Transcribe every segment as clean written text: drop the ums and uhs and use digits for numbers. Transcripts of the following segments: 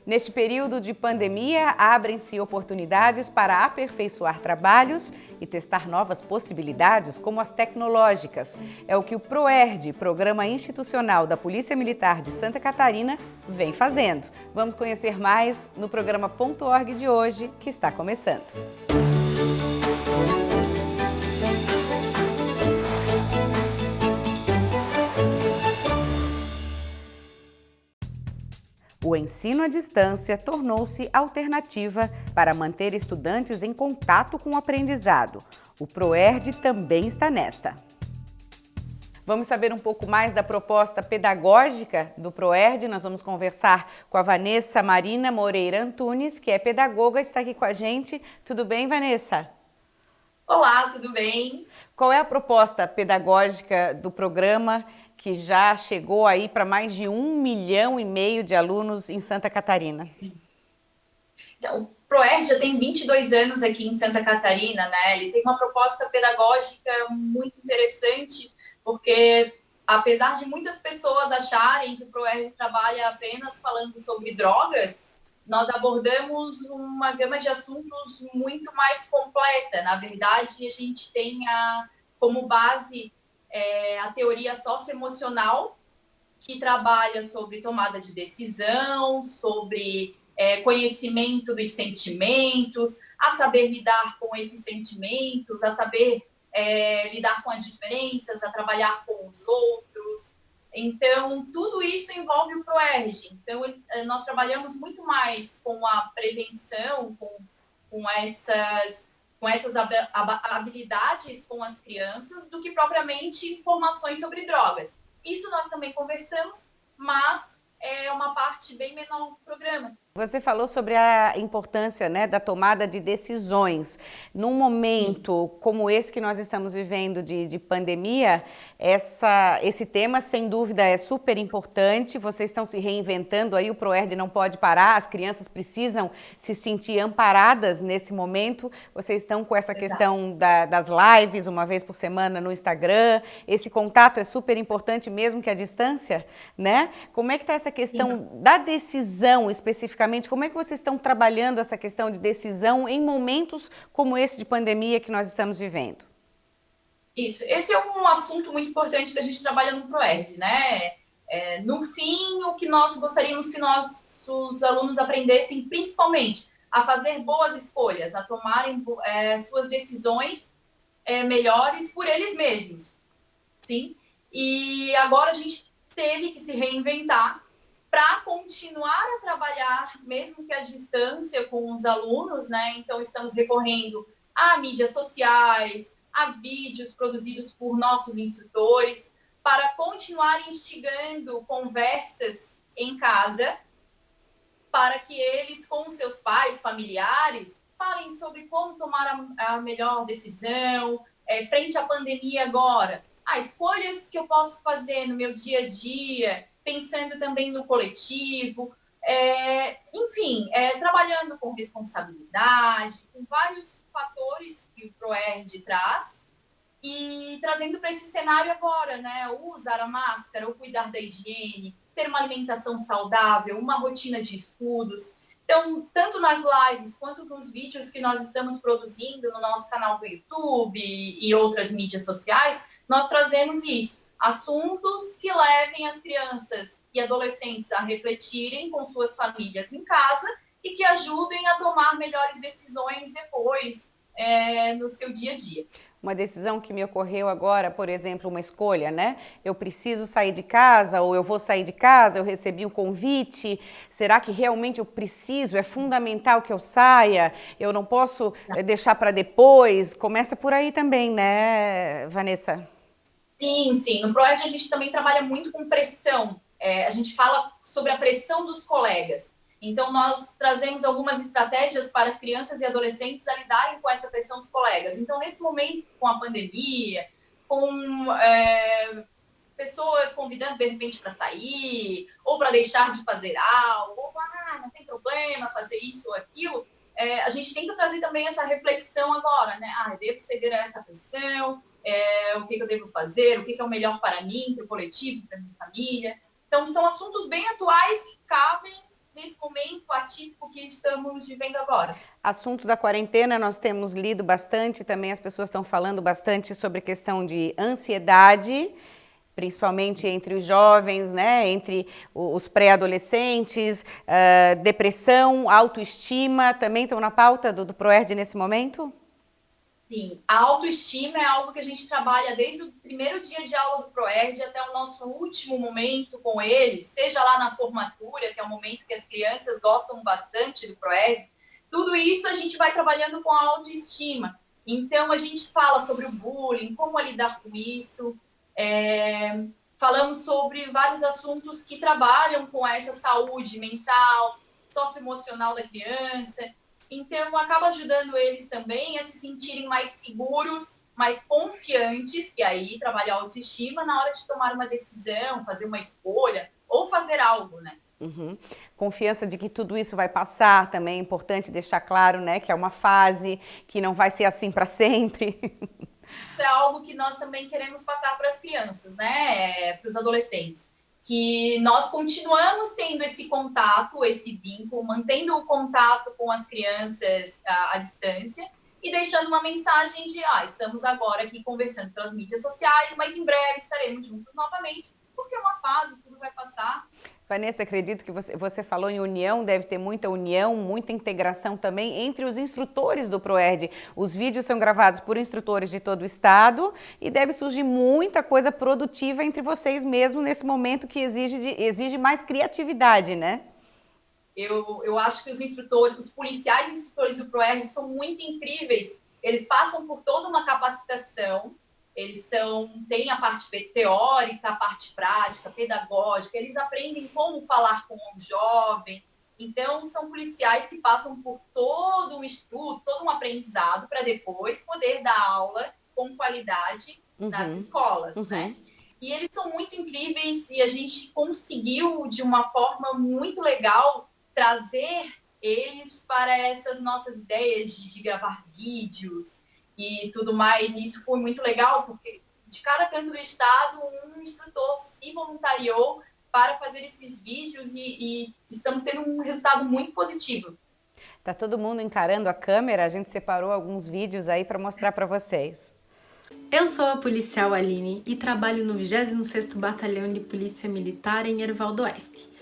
Neste período de pandemia, abrem-se oportunidades para aperfeiçoar trabalhos e testar novas possibilidades, como as tecnológicas. É o que o PROERD, Programa Institucional da Polícia Militar de Santa Catarina, vem fazendo. Vamos conhecer mais no programa .org de hoje, que está começando. O ensino à distância tornou-se alternativa para manter estudantes em contato com o aprendizado. O PROERD também está nesta. Vamos saber um pouco mais da proposta pedagógica do PROERD. Nós vamos conversar com a Vanessa Marina Moreira Antunes, que é pedagoga, está aqui com a gente. Tudo bem, Vanessa? Olá, tudo bem? Qual é a proposta pedagógica do programa que já chegou aí para mais de 1,5 milhão de alunos em Santa Catarina? Então, o PROERD já tem 22 anos aqui em Santa Catarina, né? Ele tem uma proposta pedagógica muito interessante, porque apesar de muitas pessoas acharem que o PROERD trabalha apenas falando sobre drogas, nós abordamos uma gama de assuntos muito mais completa. Na verdade, a gente tem como base a teoria socioemocional, que trabalha sobre tomada de decisão, sobre conhecimento dos sentimentos, a saber lidar com esses sentimentos, a saber lidar com as diferenças, a trabalhar com os outros. Então, tudo isso envolve o PROERD. Então, nós trabalhamos muito mais com a prevenção, com essas habilidades com as crianças, do que propriamente informações sobre drogas. Isso nós também conversamos, mas é uma parte bem menor do programa. Você falou sobre a importância, né, da tomada de decisões. Num momento como esse que nós estamos vivendo de pandemia, esse tema, sem dúvida, é super importante. Vocês estão se reinventando aí, o PROERD não pode parar, as crianças precisam se sentir amparadas nesse momento. Vocês estão com essa questão das lives, uma vez por semana no Instagram. Esse contato é super importante, mesmo que à distância, né? Como é que está essa questão da decisão especificamente? Como é que vocês estão trabalhando essa questão de decisão em momentos como esse de pandemia que nós estamos vivendo? Isso, esse é um assunto muito importante que a gente trabalha no PROERD, né? No fim, o que nós gostaríamos que nossos alunos aprendessem, principalmente, a fazer boas escolhas, a tomarem suas decisões melhores por eles mesmos, sim? E agora a gente teve que se reinventar para continuar a trabalhar, mesmo que à distância, com os alunos, né? Então, estamos recorrendo a mídias sociais, a vídeos produzidos por nossos instrutores, para continuar instigando conversas em casa, para que eles, com seus pais, familiares, falem sobre como tomar a melhor decisão, frente à pandemia agora. Escolhas que eu posso fazer no meu dia a dia, pensando também no coletivo, enfim, trabalhando com responsabilidade, com vários fatores que o PROERD traz, e trazendo para esse cenário agora, né? O usar a máscara, o cuidar da higiene, ter uma alimentação saudável, uma rotina de estudos. Então, tanto nas lives quanto nos vídeos que nós estamos produzindo no nosso canal do YouTube e outras mídias sociais, nós trazemos isso. Assuntos que levem as crianças e adolescentes a refletirem com suas famílias em casa e que ajudem a tomar melhores decisões depois no seu dia a dia. Uma decisão que me ocorreu agora, por exemplo, uma escolha, né? Eu preciso sair de casa ou eu vou sair de casa, eu recebi o convite, será que realmente eu preciso? É fundamental que eu saia? Eu não posso deixar para depois? Começa por aí também, né, Vanessa? Sim, sim. No PROERD a gente também trabalha muito com pressão. A gente fala sobre a pressão dos colegas. Então, nós trazemos algumas estratégias para as crianças e adolescentes a lidarem com essa pressão dos colegas. Então, nesse momento, com a pandemia, com pessoas convidando, de repente, para sair, ou para deixar de fazer algo, ou não tem problema fazer isso ou aquilo, a gente tenta trazer também essa reflexão agora, né? Eu devo ceder a essa pressão, o que eu devo fazer, o que é o melhor para mim, para o coletivo, para a minha família. Então, são assuntos bem atuais que cabem nesse momento atípico que estamos vivendo agora. Assuntos da quarentena, nós temos lido bastante, também as pessoas estão falando bastante sobre a questão de ansiedade, principalmente entre os jovens, né, entre os pré-adolescentes, depressão, autoestima, também estão na pauta do ProERD nesse momento? Sim, a autoestima é algo que a gente trabalha desde o primeiro dia de aula do ProERD até o nosso último momento com eles, seja lá na formatura, que é um momento que as crianças gostam bastante do ProERD. Tudo isso a gente vai trabalhando com a autoestima. Então, a gente fala sobre o bullying, como lidar com isso, falamos sobre vários assuntos que trabalham com essa saúde mental, socioemocional da criança. Então, acaba ajudando eles também a se sentirem mais seguros, mais confiantes, e aí trabalhar a autoestima na hora de tomar uma decisão, fazer uma escolha ou fazer algo, né? Uhum. Confiança de que tudo isso vai passar também, é importante deixar claro, né, que é uma fase, que não vai ser assim para sempre. É algo que nós também queremos passar para as crianças, né, para os adolescentes, que nós continuamos tendo esse contato, esse vínculo, mantendo o contato com as crianças à distância e deixando uma mensagem de, estamos agora aqui conversando pelas mídias sociais, mas em breve estaremos juntos novamente, porque é uma fase, tudo vai passar. Vanessa, acredito que você falou em união, deve ter muita união, muita integração também entre os instrutores do ProERD. Os vídeos são gravados por instrutores de todo o estado e deve surgir muita coisa produtiva entre vocês mesmo nesse momento que exige mais criatividade, né? Eu acho que os instrutores, os policiais instrutores do ProERD são muito incríveis. Eles passam por toda uma capacitação. Eles têm a parte teórica, a parte prática, pedagógica, eles aprendem como falar com o jovem. Então, são policiais que passam por todo um estudo, todo um aprendizado para depois poder dar aula com qualidade nas escolas, né? E eles são muito incríveis e a gente conseguiu, de uma forma muito legal, trazer eles para essas nossas ideias de gravar vídeos e tudo mais, e isso foi muito legal, porque de cada canto do estado, um instrutor se voluntariou para fazer esses vídeos e estamos tendo um resultado muito positivo. Tá todo mundo encarando a câmera, a gente separou alguns vídeos aí para mostrar para vocês. Eu sou a policial Aline e trabalho no 26º Batalhão de Polícia Militar em Herval do Oeste.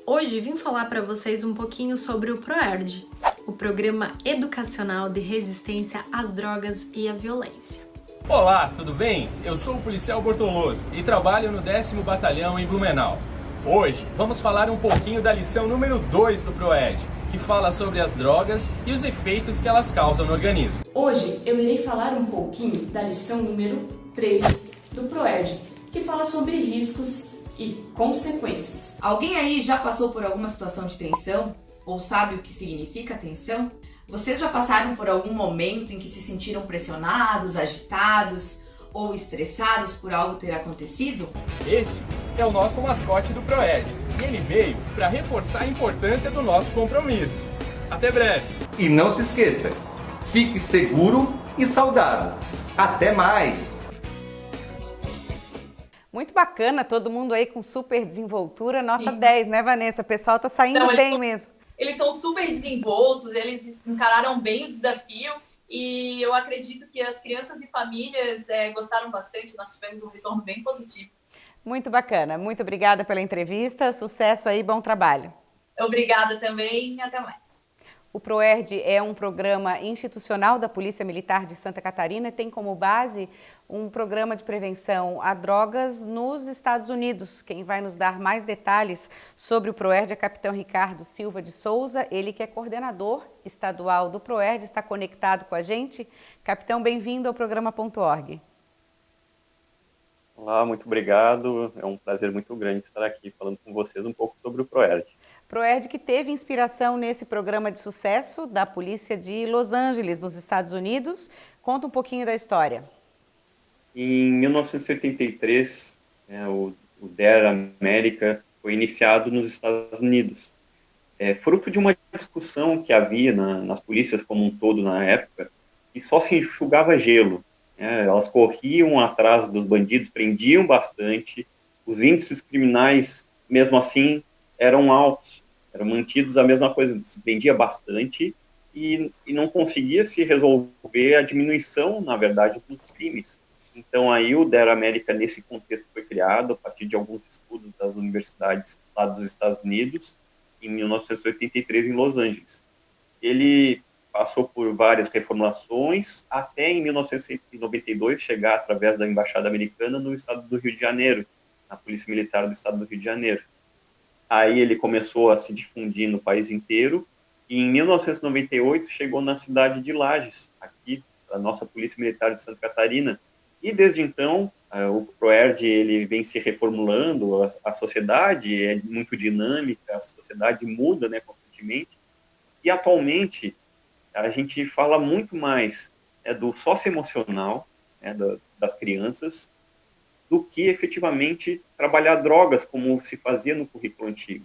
Hoje vim falar para vocês um pouquinho sobre o ProERD, o Programa Educacional de Resistência às Drogas e à Violência. Olá, tudo bem? Eu sou o policial Bortoloso e trabalho no 10º Batalhão em Blumenau. Hoje vamos falar um pouquinho da lição número 2 do ProERD, que fala sobre as drogas e os efeitos que elas causam no organismo. Hoje eu irei falar um pouquinho da lição número 3 do ProERD, que fala sobre riscos e consequências. Alguém aí já passou por alguma situação de tensão? Ou sabe o que significa tensão? Vocês já passaram por algum momento em que se sentiram pressionados, agitados ou estressados por algo ter acontecido? Esse é o nosso mascote do ProERD e ele veio para reforçar a importância do nosso compromisso. Até breve! E não se esqueça, fique seguro e saudável. Até mais! Muito bacana, todo mundo aí com super desenvoltura, nota 10, né, Vanessa? O pessoal tá saindo bem mesmo. Eles são super desenvoltos, eles encararam bem o desafio e eu acredito que as crianças e famílias gostaram bastante, nós tivemos um retorno bem positivo. Muito bacana, muito obrigada pela entrevista, sucesso aí, bom trabalho. Obrigada também, até mais. O ProERD é um programa institucional da Polícia Militar de Santa Catarina, tem como base um programa de prevenção a drogas nos Estados Unidos. Quem vai nos dar mais detalhes sobre o ProERD é Capitão Ricardo Silva de Souza, ele que é coordenador estadual do ProERD, está conectado com a gente. Capitão, bem-vindo ao programa.org. Olá, muito obrigado. É um prazer muito grande estar aqui falando com vocês um pouco sobre o ProERD. ProERD que teve inspiração nesse programa de sucesso da Polícia de Los Angeles, nos Estados Unidos. Conta um pouquinho da história. Em 1983, o DARE América foi iniciado nos Estados Unidos. Fruto de uma discussão que havia nas polícias como um todo na época, que só se enxugava gelo. Elas corriam atrás dos bandidos, prendiam bastante, os índices criminais, mesmo assim, eram altos. eram mantidos a mesma coisa, se vendia bastante e não conseguia se resolver a diminuição, na verdade, dos crimes. Então, aí o Dare America, nesse contexto, foi criado a partir de alguns estudos das universidades lá dos Estados Unidos, em 1983, em Los Angeles. Ele passou por várias reformulações, até em 1992 chegar, através da Embaixada Americana, no estado do Rio de Janeiro, na Polícia Militar do estado do Rio de Janeiro. Aí ele começou a se difundir no país inteiro, e em 1998 chegou na cidade de Lages, aqui, a nossa Polícia Militar de Santa Catarina. E desde então, o ProERD ele vem se reformulando, a sociedade é muito dinâmica, a sociedade muda, né, constantemente, e atualmente a gente fala muito mais do socioemocional, né, das crianças, do que efetivamente trabalhar drogas, como se fazia no currículo antigo.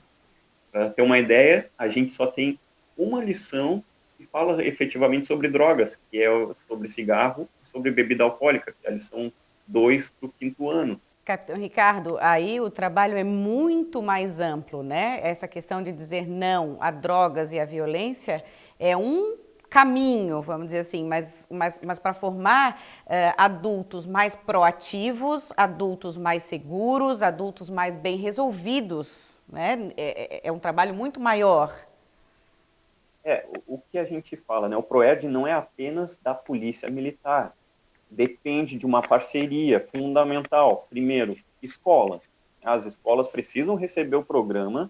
Para ter uma ideia, a gente só tem uma lição que fala efetivamente sobre drogas, que é sobre cigarro, sobre bebida alcoólica, que é a lição 2 para o 5º ano. Capitão Ricardo, aí o trabalho é muito mais amplo, né? Essa questão de dizer não a drogas e a violência é um caminho, vamos dizer assim, mas para formar adultos mais proativos, adultos mais seguros, adultos mais bem resolvidos, né? É um trabalho muito maior. O que a gente fala, né? O ProERD não é apenas da polícia militar. Depende de uma parceria fundamental. Primeiro, escola. As escolas precisam receber o programa,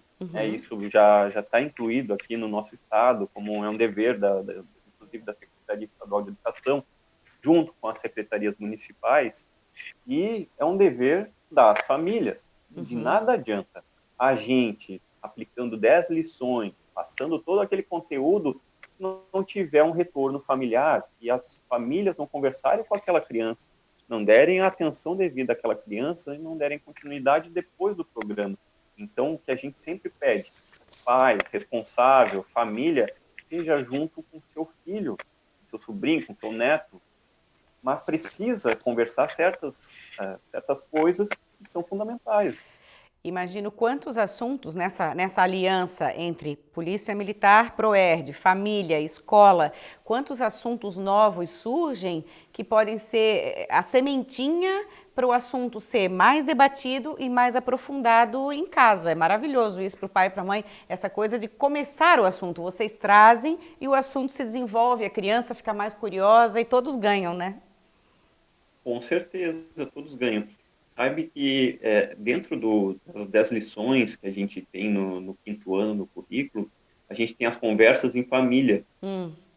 isso já está incluído aqui no nosso estado, como é um dever, inclusive da Secretaria Estadual de Educação, junto com as secretarias municipais, e é um dever das famílias. De nada adianta a gente, aplicando 10 lições, passando todo aquele conteúdo, se não tiver um retorno familiar, se as famílias não conversarem com aquela criança, não derem a atenção devida àquela criança e não derem continuidade depois do programa. Então, o que a gente sempre pede, pai, responsável, família, esteja junto com seu filho, com seu sobrinho, com seu neto, mas precisa conversar certas coisas que são fundamentais. Imagino quantos assuntos nessa aliança entre Polícia Militar, ProERD, família, escola, quantos assuntos novos surgem que podem ser a sementinha para o assunto ser mais debatido e mais aprofundado em casa. É maravilhoso isso para o pai e para a mãe, essa coisa de começar o assunto. Vocês trazem e o assunto se desenvolve, a criança fica mais curiosa e todos ganham, né? Com certeza, todos ganham. Sabe que dentro das 10 lições que a gente tem no 5º ano no currículo, a gente tem as conversas em família.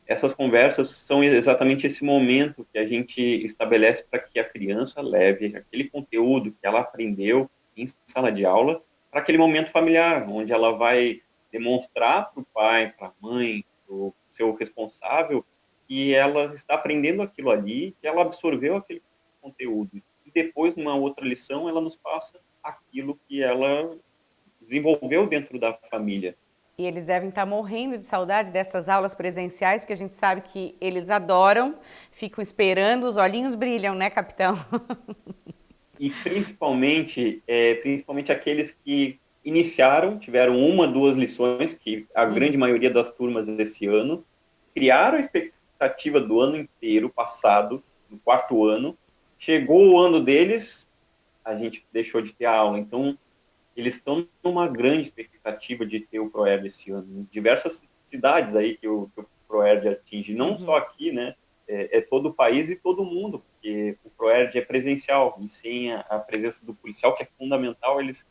Essas conversas são exatamente esse momento que a gente estabelece para que a criança leve aquele conteúdo que ela aprendeu em sala de aula para aquele momento familiar, onde ela vai demonstrar para o pai, para a mãe, para o seu responsável, que ela está aprendendo aquilo ali, que ela absorveu aquele conteúdo. Depois, numa outra lição, ela nos passa aquilo que ela desenvolveu dentro da família. E eles devem estar morrendo de saudade dessas aulas presenciais, porque a gente sabe que eles adoram, ficam esperando, os olhinhos brilham, né, capitão? E principalmente aqueles que iniciaram, tiveram 1, 2 lições, que a grande maioria das turmas desse ano, criaram a expectativa do ano inteiro passado, no 4º ano, chegou o ano deles, a gente deixou de ter a aula. Então, eles estão numa grande expectativa de ter o ProERD esse ano. Em diversas cidades aí que o ProERD atinge, não só aqui, né? É todo o país e todo o mundo, porque o ProERD é presencial, e sem a presença do policial, que é fundamental, eles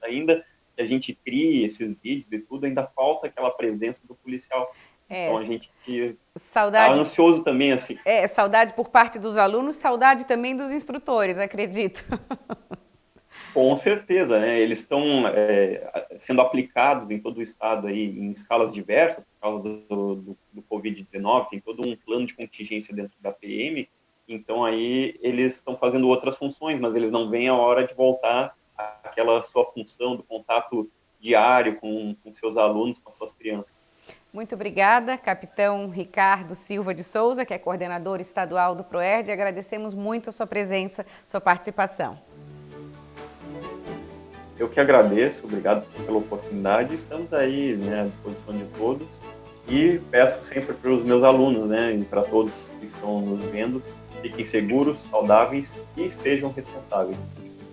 ainda, que a gente crie esses vídeos e tudo, ainda falta aquela presença do policial. Então a gente está ansioso também, assim. Saudade por parte dos alunos, saudade também dos instrutores, acredito. Com certeza, né? Eles estão sendo aplicados em todo o estado aí, em escalas diversas, por causa do Covid-19, tem todo um plano de contingência dentro da PM, então aí eles estão fazendo outras funções, mas eles não veem a hora de voltar àquela sua função do contato diário com seus alunos, com suas crianças. Muito obrigada, capitão Ricardo Silva de Souza, que é coordenador estadual do ProERD, e agradecemos muito a sua presença, sua participação. Eu que agradeço, obrigado pela oportunidade, estamos aí, né, à disposição de todos, e peço sempre para os meus alunos, né, e para todos que estão nos vendo, fiquem seguros, saudáveis e sejam responsáveis.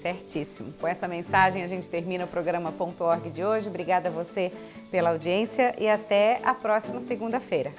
Certíssimo. Com essa mensagem a gente termina o programa .org de hoje. Obrigada a você pela audiência e até a próxima segunda-feira.